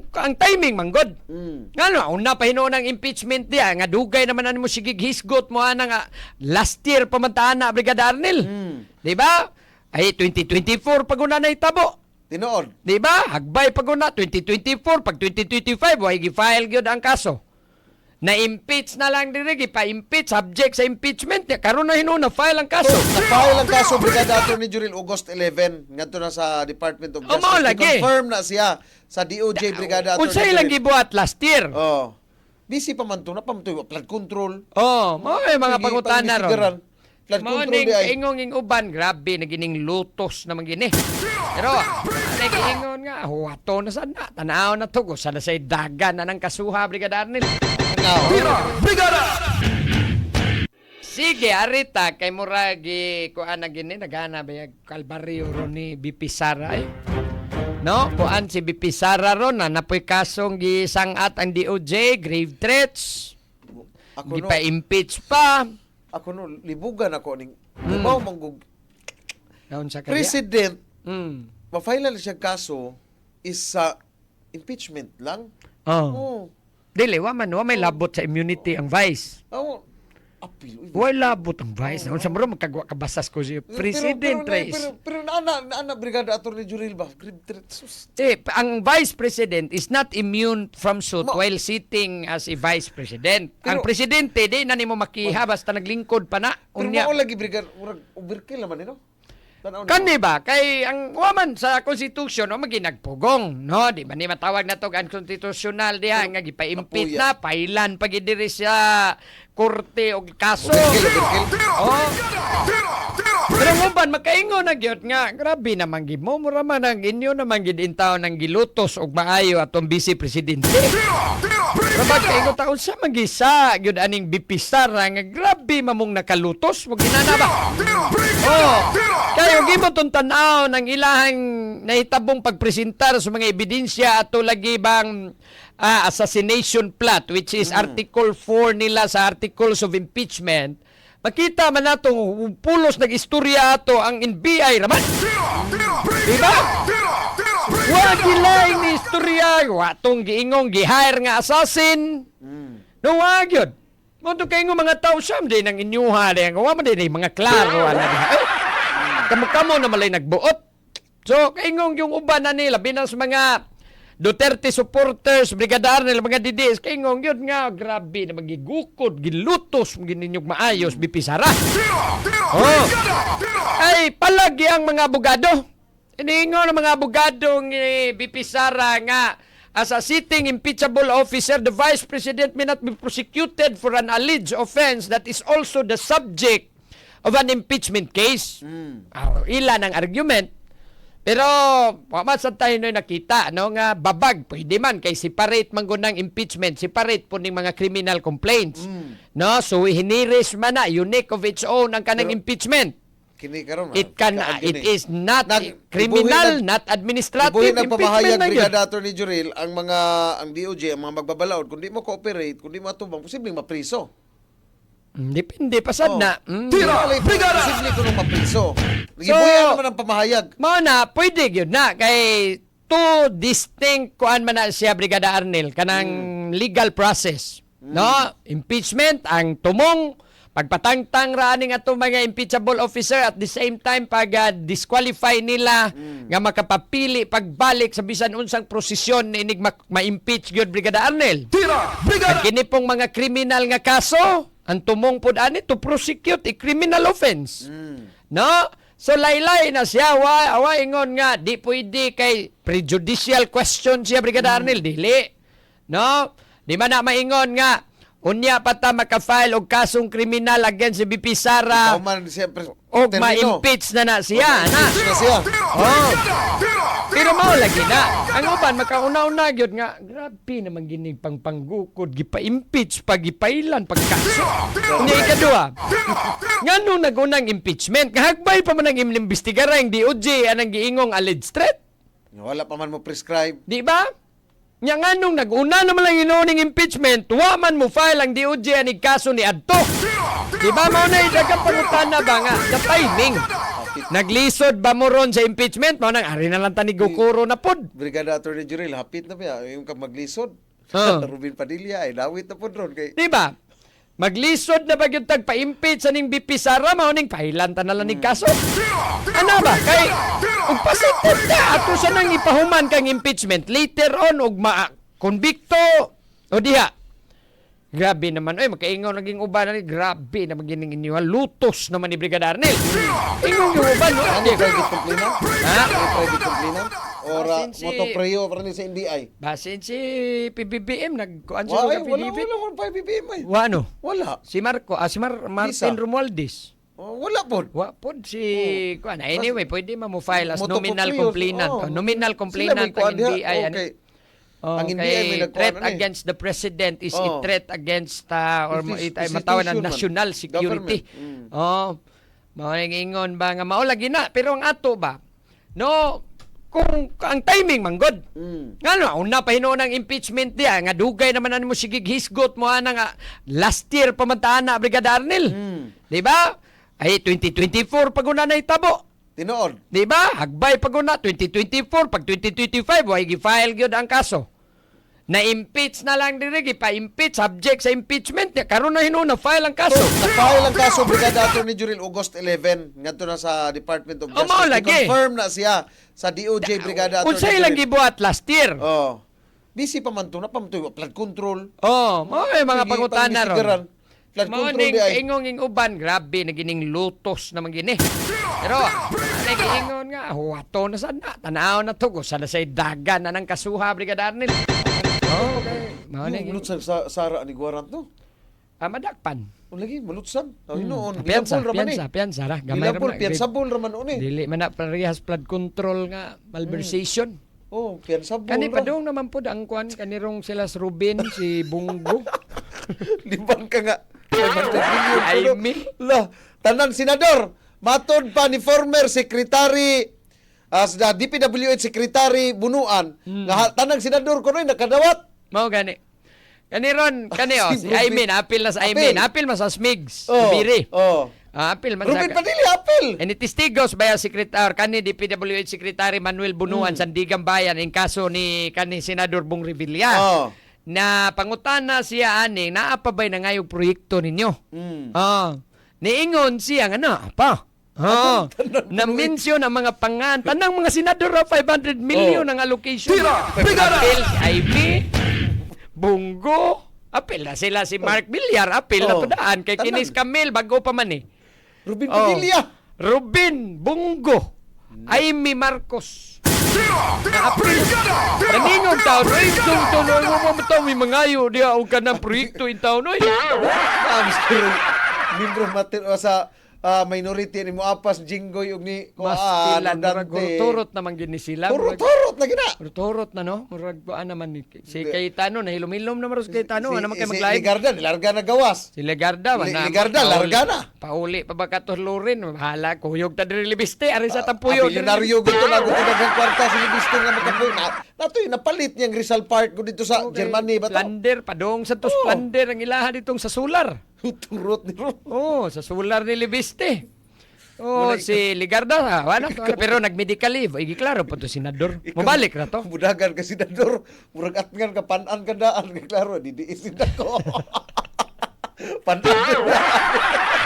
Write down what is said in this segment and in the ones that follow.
ang timing manggod. Mm. Nga una pa hinuon ng impeachment diya, nga dugay naman mo sige hisgot mo nga last year pamantaan na Brigada Arnel. Di ba? Ay 2024 pag una na itabo. Tinuod. Di ba? Hagbay pag una 2024 pag 2025 way gi-file gyud ang kaso. Na-impeach na lang diri, pa-impeach, subject sa impeachment. Karon na hinuon na file ang kaso. Na-file ang kaso Brigada Attorney Juril August 11 ngadto na sa Department of Justice. mao lagi. Confirm na siya sa DOJ Brigada Attorney Unsay lang gibuhat last year. Oh. Busy pa man to, na pa man to, flood control. Oh, mao ay mga pangutana ron. Flood Mao control ning di ay. ingong ing uban, grabe nagining lutos naman gini. Pero nagiingon nga, huwato na sana. Tanaw na to, sana say dagan na ng kasuha Brigada Arnel. Brigada! Sige, arita kay muragi kuan na gini nagana ba kalbaryo ron ni BP Sara eh. No, kuan si BP Sara ron na napoy kasong gisangat ang DOJ, grave threats. Ako no, Gipa-impeach pa. ako no, libugan ako ning Dumaw manggug Naon sa kanya? President, Mm. ma-file na siya kaso is sa impeachment lang. Oh. Oh. Dili, wa may labot sa immunity ang vice. Oh. Apil. Wa labot ang vice. Naon sa muro magkagwa kabasas ko si President Reyes. Pero na Brigada Attorney Juril ba? Grave threat. Sus. Ang Vice President is not immune from suit Ma- while sitting as a Vice President. Ang Pero- Presidente, di na nimo makiha basta naglingkod pa na. Pero Unya. mao lagi Brigada, murag overkill naman no? Tanaw Kani ba? Kay ang waman sa Constitution, o maginagpugong, no? Di ba ni matawag na to ang konstitusyonal diha, nga gipa-impit mapuya. na, pailan pagidiri sa korte o kaso. Overkill. Oh. Pero nguban, makaingon na gyud nga, grabe naman gid mo, mura man ang inyo naman gid intaw ng gilutos og maayo atong Vice Presidente. Pero kaingon taon sa magisa, gyud aning bipisar nga grabe mamong nakalutos, wag ginana ba? Oh. Kayo gimotong tanaw ng ilahang nahitabong pagpresentar sa mga ebidensya ato lagi bang assassination plot which is Article 4 nila sa Articles of Impeachment. Makita man natong pulos nag-istorya ato ang NBI raman. Diba? Wa gilaing ni istorya, wa tong giingong gi-hire nga assassin. No wa gyud. Mo to kayo mga tao sam din ang inyuha din. Wa man din mga klaro ala diha. Kamo na malay nagbuot. So, kaingong yung uban na nila, binas mga Duterte supporters, Brigada Arnel, mga DDS, kaingong yun nga, grabe na magigukod, gilutos, gininyog maayos, bipisara. Oh. Ay, palagi ang mga abogado. Iniingon ng mga abogadong bipisara nga, as a sitting impeachable officer, the Vice President may not be prosecuted for an alleged offense that is also the subject of an impeachment case. Ilan ang argument. Pero, waman sa tayo na nakita, no, nga babag, pwede man, kay separate man ng impeachment, separate po ng mga criminal complaints. No, so hiniris man na, unique of its own ang kanang impeachment. Kini karon. It is not criminal, not administrative Ibuhin ang pamahayag na yun. Brigada Attorney Juril ang DOJ, ang mga magbabalaod, kung di mo cooperate, kung di mo atubang, posibleng mapriso. Depende pa sad na. Tira! Brigada! Posible ko nung mapriso. Ibuhin naman ang pamahayag. Mao na, pwede yun na. Kay two distinct kuan man na siya, Brigada Arnel, kanang legal process. No? Impeachment, ang tumong, pagpatangtang raaning ato mga impeachable officer at the same time pag-disqualify nila nga makapapili pagbalik sa bisan unsang prosesyon na inig ma-impeach gyud Brigada Arnel. Tira! Brigada! Kini pong mga kriminal nga kaso, ang tumong pod ani to prosecute a criminal offense. No? So laylay na siya wa ingon nga di pwede kay prejudicial question siya Brigada Arnel dili. No? Di man na maingon nga unya pa ta maka-file og kasong kriminal against si BP Sara Kauman siyempre. og ma-impeach na siya na. Na siya. Oh. Pero mao lagi na. Ang uban makauna-una gyud nga grabe naman gini panggukod gipa-impeach pagipailan pagkaso. Unya ikadua. Ngano nagunang impeachment? Kahagbay pa man ang inimbestigara ang DOJ anang giingong alleged threat. Wala pa man mo prescribe. Di ba? Nya nganong naguna naman lang inuning impeachment, wa man mo file ang DOJ aning kaso ni adto. Di ba mao na idagang pangutana ba nga the timing? Naglisod ba mo ron sa impeachment? Mao nang ari na lang tani gukuro na pod. Brigada Attorney Jurel, hapit na ba? Yung ka maglisod. Oh. Rubin Padilla, ay dawit na po ron. Kay... Di ba? Maglisod na ba yung tagpa-impeach sa ning BP Sara, mauning pahilan ta na lang ning kaso. Ano ba? Kay, kung pasitod ka, ato sa nang ipahuman kang impeachment, later on, ug ma-convicto, o diha. Grabe naman, ay, makaingaw naging uban na grabe naman gining inyo, lutos naman ni Brigada Arnel. Ingaw yung uban, no? Ano private complainant? Ha? Ano private complainant? Or Since moto preyo para ni sa NBI? Basin si PBBM, nagkuhan siya Wala, ng wala, affidavit. wala, wala, BBM ay. Wano? Wala. Si Marco, si Martin Lisa. Romualdez. Oh, wala po. Wa pod si kuan. Anyway, pwede mo file as Moto nominal Poprios, complainant. oh. Nominal Sila complainant may kuan ang diha. NBI. ano? Okay. Oh, Ang NBI may kay nagkuhan threat ano eh. against the president is a Oh. threat against or Institution matawag na man. national security. Government. Oh. Mao nang ingon ba nga mao lagi na pero ang ato ba no kung ang timing manggod. Ngano una pa hinuon ang impeachment diya nga dugay naman ani mo sige hisgot mo ana nga last year pamantana Brigada Arnel. Di ba? Ay 2024 pag una na itabo. Tinood. Di ba? Hagbay pag una 2024 pag 2025 way gi-file gyud ang kaso. Na-impeach na lang diri gipa-impeach subject sa impeachment niya karon na hinuon na file ang kaso. Na-file ang kaso Brigada Attorney Jurel August 11 ngadto na sa Department of Oh, Justice. mao lagi. Confirm na siya sa DOJ Brigada Attorney Unsay ilang gibuhat last year? Oh. Busy pa man to, napamtoy flood control. Oh, mao ay mga Sige, pangutana pang-misigaran. ron. Flood Mao control ning di ay. kaingong ing uban, grabe nagining lutos naman gini. Pero nagiingon nga, huwato na sana. Tanaw na to, sana say dagan na ng kasuha Brigada Arnel. Oh, okay. Mao ning Malutsan sa Sara ni Guarant no. madakpan. O lagi malutsan. Oh, hinoon. Piyansa, Gilabol raman piyansa, eh. piyansa ra. Gamay Gilabol, ra. piyansabol raman on eh. Dili man na parehas flood control nga malversation. Oh, piyansabol Kani ra. padung naman po ang kwan kanirong sila si Ruben, si Bungo. Libang ka nga. 500 million. Ay, Pero, me. lah, tanan senador. Matod pa ni former secretary sa DPWH secretary Bunuan nga tanang senador ko noy nakadawat. Mao gani. Kani ron, kani si Ruben. Aymin, apil na sa Aymin, apil mas sa Smigs, Biri. Oh. Apil man sa Ruben Padilla apil. And itistigos ba sekretary kani DPWH Secretary Manuel Bunuan Sandigan Bayan in kaso ni kani Senador Bong Revilla. Oh. Na pangutana siya ani naa pa bay na ngayong proyekto ninyo. Niingon siya nga na apa. Na-mention ang mga tanang mga senador ra 500 million ang allocation. Tira! Brigada! Apil si Ivy, Bungo, apil na sila si Mark Villar, apil na Oh. to daan kay Tanan. Kinis Camille bago pa man eh. Ruben Oh. Padilla. Ruben, Bungo, Amy Marcos. Apil. Naningog taon, ay, tuloy mo mo may mangayo diya o ka ng proyekto in taon, oy. Mr. Membro mater sa minority ni Moapas Jinggoy ug ni Mas Kuan pilan, murag Dante. turot naman gini sila. Turot lagi na. Turot na, no? Murag kuan naman ni si Cayetano, nahilom-hilom na maros Cayetano, ano man kay Si mag-live. Ligarda, nilarga na gawas. Si Legarda, man na. Legarda, larga na. Pauli pa ba katulorin? Bahala, kuyog ta diri libiste, ari sa tampuyo. Milyonaryo gusto na gusto dagang kwarta si Libiste nga makapoy na. Natoy napalit niyang Rizal Park ko dito sa Germany ba to? Splander, padong sa to Oh. Splander ang ilaha ditong sa Solar. Turot ni Ron. Oh, sa Solar ni Libiste. Oh, si Ligarda, wala pero nag-medical leave. Igi klaro po to senador. Mabalik na to. Budagan ka senador, murag atngan ka panan ka daan kay klaro didiisin ako. Panan ka daan.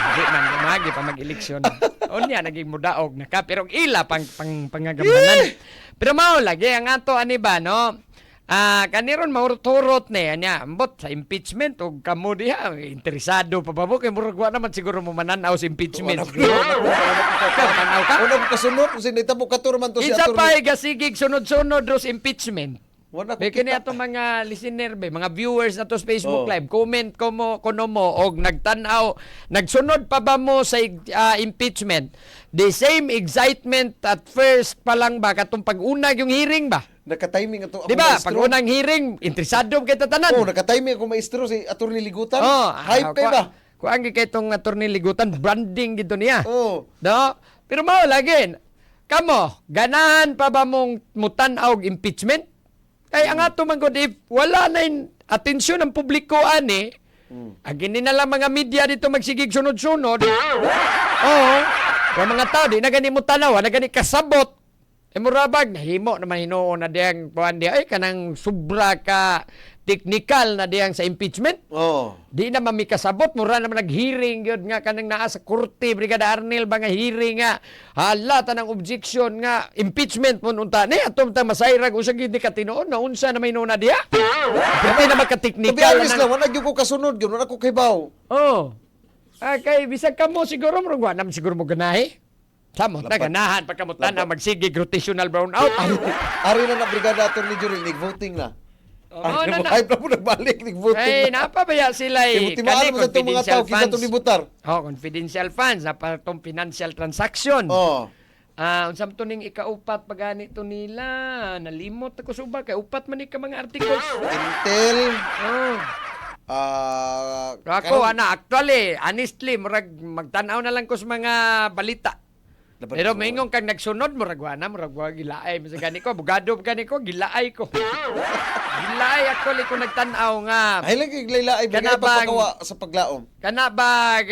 Hindi man magi pa mag-eleksyon. Unya naging mudaog na ka pero ang ila pangagamhanan. Pero mao lagi ang ato ani ba no? Kaniron maurot-urot niya ambot sa impeachment o kamo diha interesado pa ba mo kay murag wa naman siguro mo mananaw sa impeachment. Tanaw ka? Una ko kasunod kung sinita mo katurman to si Isa pa attorney. gasigig sunod-sunod dos impeachment. Wala ko May kini kita. ato mga listener be, mga viewers na to sa Facebook Oh. Live, comment kuno mo og nagtan-aw, nagsunod pa ba mo sa impeachment? The same excitement at first pa lang ba katong pag-unag yung hearing ba? Naka-timing ato ako Di ba? maestro. Pag-unang hearing, interesado kita tanan. Oh, naka-timing ako maestro si attorney Ligutan. Oh, Hype pa ba? Kuan gi kay tong attorney Ligutan, branding gito niya. Oh. No? Pero mao lagi. Kamo, ganahan pa ba mong mutan-aw og impeachment? Kay ang ato man gud if wala na atensyon ng publiko ani, agin na lang mga media dito magsigig sunod-sunod. Oo. Pero mga tao, di na gani mo tanaw, na gani kasabot. Murabag, nahimo naman hinoon na diyang puan diya, ay kanang sobra ka technical na diyang sa impeachment. Oh. Di na mamikasabot, mura naman nag-hearing yun nga kanang naa sa korte, Brigada Arnel ba nga hearing nga, hala tanang objection nga, impeachment mo unta ni, atong ta masayrag, usa gid ni katinoon, na unsa na may nuna diya. Hindi na To be magka-technical. honest lang, wala gyud ko kasunod gyud, wala ko kaybaw. Oh. Kay bisag ka mo siguro, murag nam siguro mo ganahi. Samot na ganahan, pagkamutan na magsigig rotational brownout. Ari na Brigada Attorney Juril, nag-voting na. Oo Ay, na na. Ay, mo nagbalik, nag-voting Ay, na. napabaya sila eh. Timutimaan mo sa itong mga tao, kita itong libutar. Oh, confidential funds, na para itong financial transaction. Oh. Unsam to ning ikaupat pagani to nila. Nalimot ako suba kay upat man ni ka mga articles. Intel, Oh. Ako ana actually, honestly, murag magtan-aw na lang ko sa mga balita. Pero maingong kang nagsunod mo ragwana mo ragwa gilaay sa gani ko bugado gani ko gilaay ko. Gilaay actually ko nagtan-aw nga. Ay, lagi layla ay bigay Kanabang- pagpakawa sa paglaom. Kana ba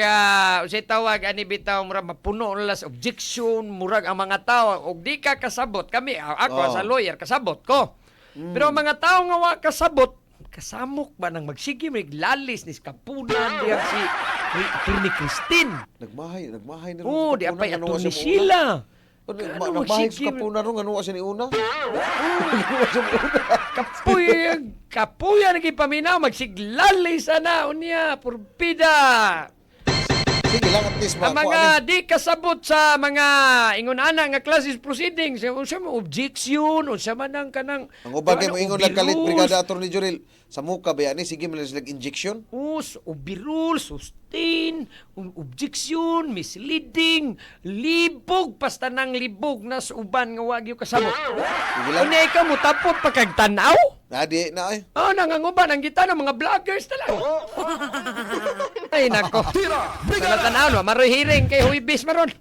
usay tawag ani bitaw murag mapuno las objection murag ang mga tao og di ka kasabot kami ako Oh. sa lawyer kasabot ko. Pero ang mga tao nga wa kasabot kasamok ba nang magsige mig lalis ni kapunan diya si Atty. Christine. Nagmahay na. Oh, di apay ato ni Sheila. Ano Nagmahay magsige sa kapuna ron, ano siya ni una? Kapuya nagipaminaw magsiglalis ana unya purbida. Sige lang, at least Ang mga di kasabot sa mga ingon-ana nga classes proceedings, unsa mo objection, unsa man ang kanang Ang uban kay mo ingon lang kalit overrules, Brigada Attorney Juril, sa muka ba yan, sige man sila injection? Ubirul, sustain, objection, misleading, libog, basta nang libog na sa uban nga wag yung kasabot. Sige lang. Ano ikaw mo tapot pagkagtanaw? Nadi na ay. Oh, nanganguban ang kita ng mga vloggers talaga. Ay, nako. Sa tanaw, no? Maroy hearing kay Huibis maron.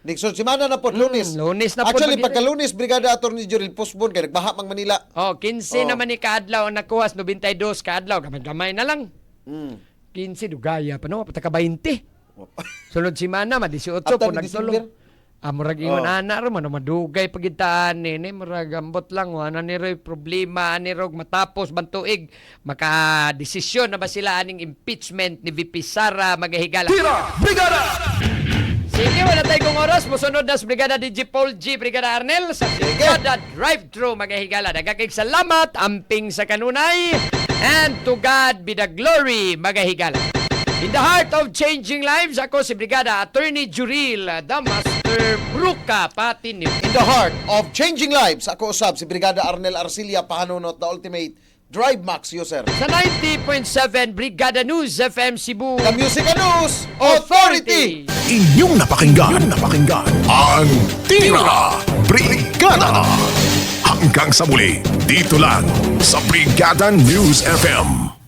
Nixon, simana na po, Lunes. Lunes na po. Actually, pagka-Lunes, Brigada Attorney Juril, postpone kay nagbaha mang Manila. Oh, 15 naman ni kaadlaw ang nakuha, 92 kaadlaw, gamay na lang. Mm. 15 dugaya pa no, pataka 20. Sunod semana ma 18 After po ni nagtulo. December? Murag ingon ana ro man madugay pagitaan ni murag ambot lang wala ni roy problema ani rog matapos bantuig maka desisyon na ba sila aning impeachment ni VP Sara Magahigala. Tira! Brigada! Sige, wala tayo kong oras. Musunod na sa Brigada DJ Paul G. Brigada Arnel sa Brigada Drive-Thru Magahigala. Nagkakig salamat, amping sa kanunay, and to God be the glory Magahigala. In the heart of changing lives, ako si Brigada Attorney Juril, the Master Bruca, pati ni In the heart of changing lives, ako usab si Brigada Arnel Arcilia, pahanunot the ultimate Drive Max user. sa 90.7 Brigada News FM Cebu. The Music and News Authority! Inyong napakinggan ang Tira Brigada. Hanggang sa muli, dito lang sa Brigada News FM.